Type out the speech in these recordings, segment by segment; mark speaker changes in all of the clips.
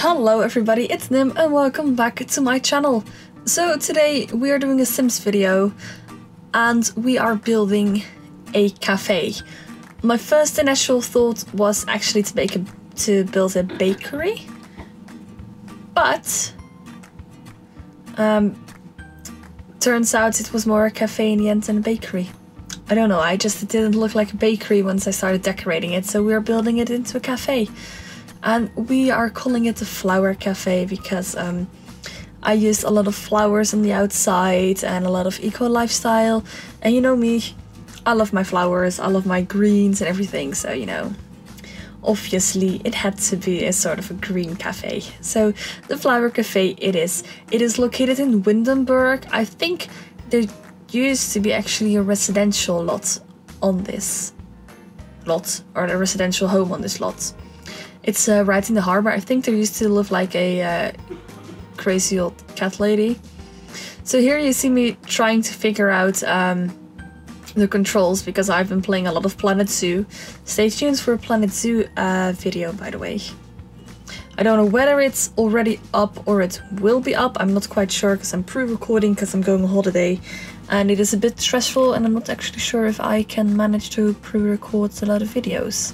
Speaker 1: Hello everybody, it's Nym and welcome back to my channel. So today we are doing a Sims video and we are building a cafe. My first initial thought was actually to build a bakery, but turns out it was more a cafe in the end than a bakery. I don't know, it didn't look like a bakery once I started decorating it, so we are building it into a cafe. And we are calling it the Flower Cafe because I used a lot of flowers on the outside and a lot of eco lifestyle. And you know me, I love my flowers, I love my greens and everything. So, you know, obviously it had to be a sort of a green cafe. So the Flower Cafe it is. It is located in Windenburg. I think there used to be actually a residential lot on this lot, or a residential home on this lot. It's right in the harbor. I think there used to live like a crazy old cat lady. So here you see me trying to figure out the controls because I've been playing a lot of Planet Zoo. Stay tuned for a Planet Zoo video, by the way. I don't know whether it's already up or it will be up. I'm not quite sure because I'm pre-recording because I'm going on holiday. And it is a bit stressful and I'm not actually sure if I can manage to pre-record a lot of videos.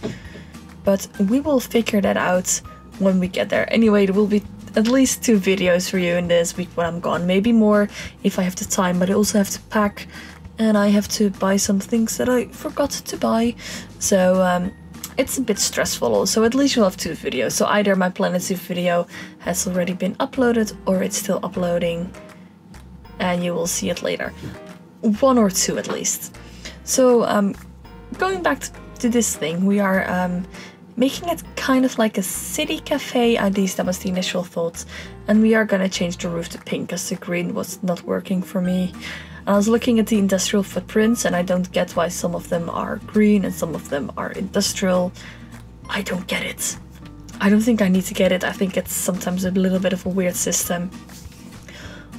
Speaker 1: But we will figure that out when we get there. Anyway, there will be at least 2 videos for you in this week when I'm gone. Maybe more if I have the time, but I also have to pack and I have to buy some things that I forgot to buy. So it's a bit stressful also. At least you'll have 2 videos. So either my Planet Zoo video has already been uploaded or it's still uploading and you will see it later. 1 or 2 at least. So going back to this thing, we are making it kind of like a city cafe. At least that was the initial thought. And we are gonna change the roof to pink because the green was not working for me. And I was looking at the industrial footprints and I don't get why some of them are green and some of them are industrial. I don't get it. I don't think I need to get it. I think it's sometimes a little bit of a weird system.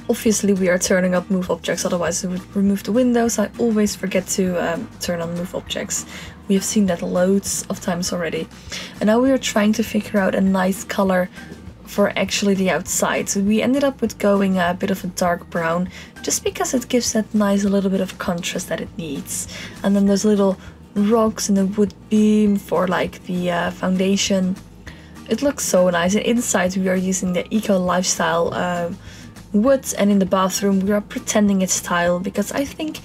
Speaker 1: Obviously we are turning up move objects, otherwise it would remove the windows. I always forget to turn on move objects. We have seen that loads of times already. And now we are trying to figure out a nice color for actually the outside. So we ended up with going a bit of a dark brown, just because it gives that nice little bit of contrast that it needs. And then those little rocks and the wood beam for like the foundation. It looks so nice. And inside we are using the eco lifestyle wood, and in the bathroom we are pretending it's tile because I think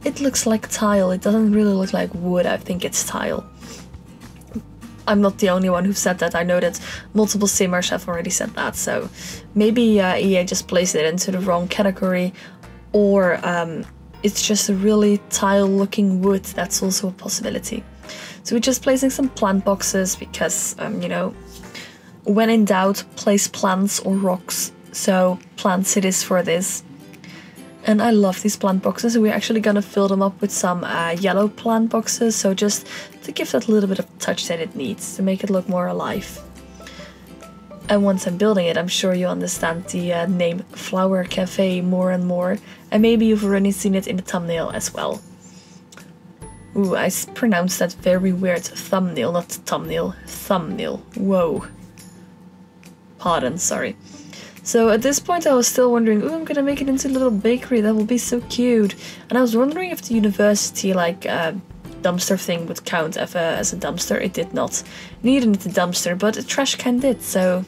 Speaker 1: it looks like tile. It doesn't really look like wood. I think it's tile. I'm not the only one who said that. I know that multiple simmers have already said that. So maybe EA just placed it into the wrong category, or it's just a really tile looking wood. That's also a possibility. So we're just placing some plant boxes because, you know, when in doubt, place plants or rocks. So plants it is for this. And I love these plant boxes. We're actually gonna fill them up with some yellow plant boxes. So just to give that little bit of touch that it needs, to make it look more alive. And once I'm building it, I'm sure you understand the name Flower Cafe more and more. And maybe you've already seen it in the thumbnail as well. Ooh, I pronounced that very weird. Thumbnail, not thumbnail. Thumbnail. Whoa. Pardon, sorry. So at this point I was still wondering, oh, I'm gonna make it into a little bakery, that will be so cute. And I was wondering if the university like dumpster thing would count as a dumpster. It did not. Neither did the dumpster, but a trash can did, so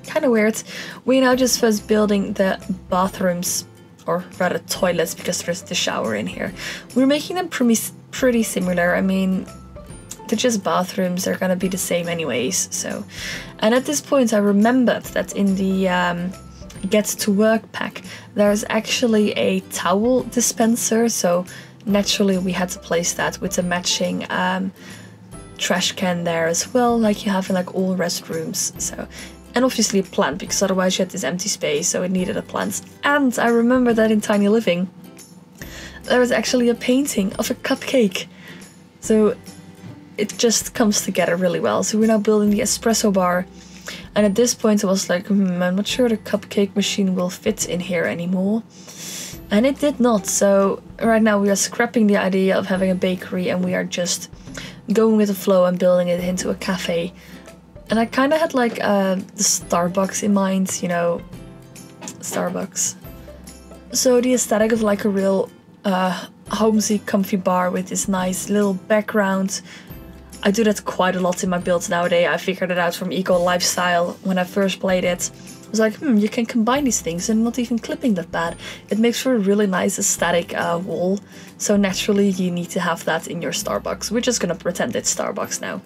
Speaker 1: kind of weird. We're now just first building the bathrooms, or rather toilets, because there's the shower in here. We're making them pretty similar. I mean, they're just bathrooms, they're gonna be the same anyways, so. And at this point I remembered that in the Get to Work pack there's actually a towel dispenser, so naturally we had to place that with a matching trash can there as well, like you have in like all restrooms. So, and obviously a plant, because otherwise you had this empty space, so it needed a plant. And I remember that in Tiny Living there was actually a painting of a cupcake, so it just comes together really well. So we're now building the espresso bar, and at this point I was like, I'm not sure the cupcake machine will fit in here anymore, and it did not. So right now we are scrapping the idea of having a bakery and we are just going with the flow and building it into a cafe. And I kind of had like the Starbucks in mind, you know, Starbucks. So the aesthetic of like a real homey, comfy bar with this nice little background. I do that quite a lot in my builds nowadays. I figured it out from Eco Lifestyle when I first played it. I was like, you can combine these things and not even clipping that bad. It makes for a really nice aesthetic wall. So naturally you need to have that in your Starbucks. We're just gonna pretend it's Starbucks now.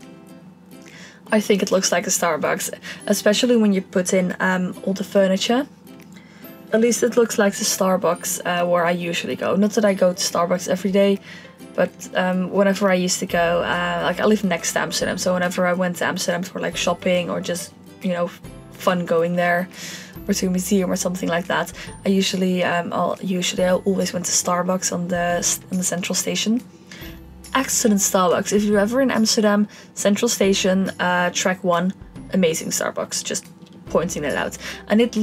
Speaker 1: I think it looks like a Starbucks, especially when you put in all the furniture. At least it looks like the Starbucks where I usually go. Not that I go to Starbucks every day, but whenever I used to go, like I live next to Amsterdam, so whenever I went to Amsterdam for like shopping or just, you know, fun going there, or to a museum or something like that, I usually I always went to Starbucks on the central station. Excellent Starbucks. If you're ever in Amsterdam Central Station, track 1, amazing Starbucks. Just pointing it out. And it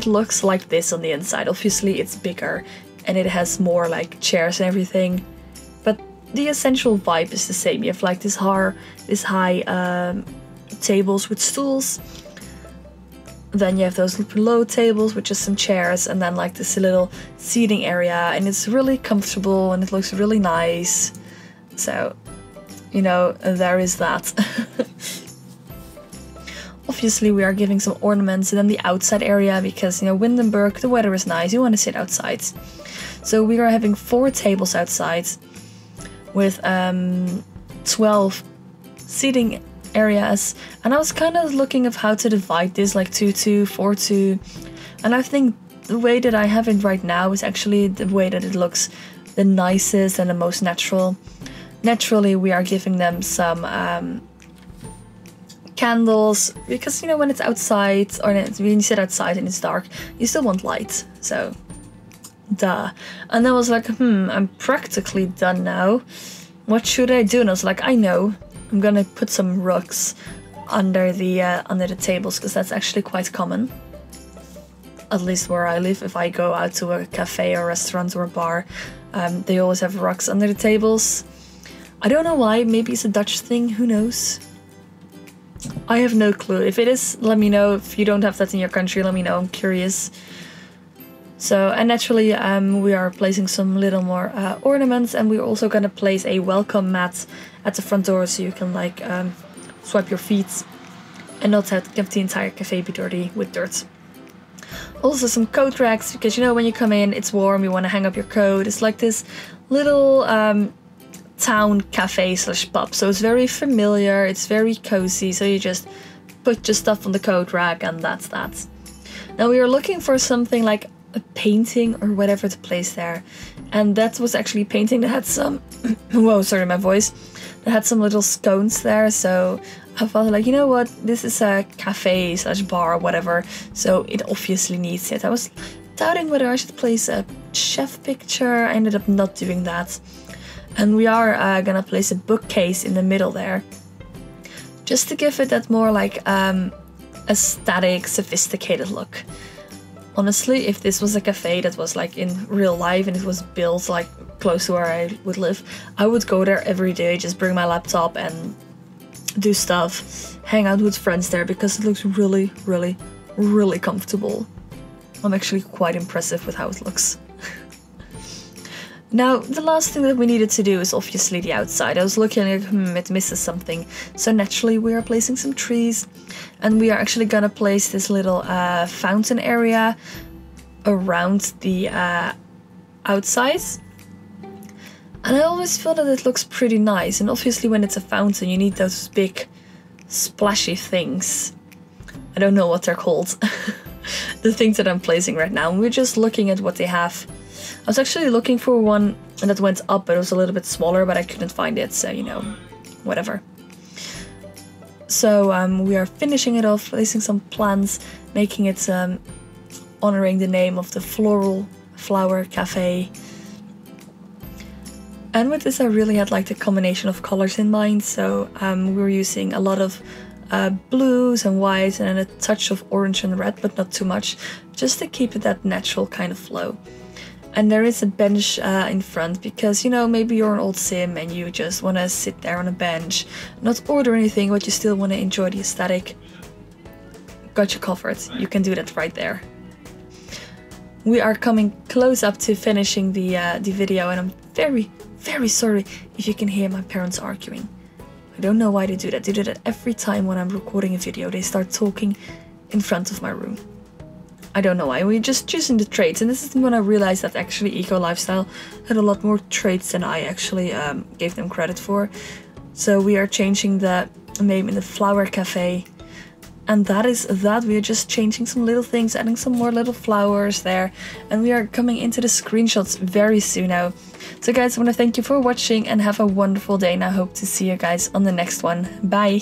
Speaker 1: looks like this on the inside. Obviously it's bigger and it has more like chairs and everything, but the essential vibe is the same. You have like this high tables with stools, then you have those low tables with just some chairs, and then like this little seating area, and it's really comfortable and it looks really nice. So, you know, there is that. Obviously we are giving some ornaments, and then the outside area, because, you know, Windenburg, the weather is nice, you want to sit outside. So we are having 4 tables outside with 12 seating areas, and I was kind of looking of how to divide this, like 2-2, 4-2, and I think the way that I have it right now is actually the way that it looks the nicest and the most natural. Naturally we are giving them some candles, because, you know, when it's outside, or when you sit outside and it's dark, you still want light, so duh. And I was like, I'm practically done now. What should I do? And I was like, I know, I'm gonna put some rugs under the tables, because that's actually quite common. At least where I live, if I go out to a cafe or restaurant or a bar, they always have rugs under the tables. I don't know why, maybe it's a Dutch thing, who knows? I have no clue. If it is, let me know. If you don't have that in your country, let me know, I'm curious. So, and naturally we are placing some little more ornaments, and we're also gonna place a welcome mat at the front door, so you can like swipe your feet and not have the entire cafe be dirty with dirt. Also some coat racks, because, you know, when you come in it's warm, you want to hang up your coat. It's like this little town cafe / pub, so it's very familiar, it's very cozy, so you just put your stuff on the coat rack and that's that. Now we were looking for something like a painting or whatever to place there, and that was actually a painting that had some whoa, sorry, my voice, that had some little scones there. So I thought, like, you know what, this is a cafe / bar or whatever, so it obviously needs it. I was doubting whether I should place a chef picture. I ended up not doing that. And we are gonna place a bookcase in the middle there, just to give it that more like aesthetic, sophisticated look. Honestly, if this was a cafe that was like in real life and it was built like close to where I would live, I would go there every day, just bring my laptop and do stuff, hang out with friends there, because it looks really, really, really comfortable. I'm actually quite impressive with how it looks. Now, the last thing that we needed to do is obviously the outside. I was looking like, it misses something. So naturally we are placing some trees, and we are actually gonna place this little fountain area around the outside. And I always feel that it looks pretty nice, and obviously when it's a fountain you need those big splashy things. I don't know what they're called. The things that I'm placing right now, and we're just looking at what they have. I was actually looking for one that went up, but it was a little bit smaller, but I couldn't find it, so, you know, whatever. So we are finishing it off, placing some plants, making it honoring the name of the flower cafe. And with this I really had like the combination of colors in mind, so we were using a lot of blues and whites, and then a touch of orange and red, but not too much, just to keep it that natural kind of flow. And there is a bench in front, because, you know, maybe you're an old sim and you just want to sit there on a bench, not order anything, but you still want to enjoy the aesthetic. got you covered. You can do that right there. We are coming close up to finishing the video, and I'm very, very sorry if you can hear my parents arguing. I don't know why they do that. They do that every time when I'm recording a video. They start talking in front of my room. I don't know why. We're just choosing the traits, and this is when I realized that actually Eco Lifestyle had a lot more traits than I actually gave them credit for. So we are changing the name in the Flower Café. And that is that. We are just changing some little things, adding some more little flowers there. And we are coming into the screenshots very soon now. So guys, I want to thank you for watching and have a wonderful day. And I hope to see you guys on the next one. Bye!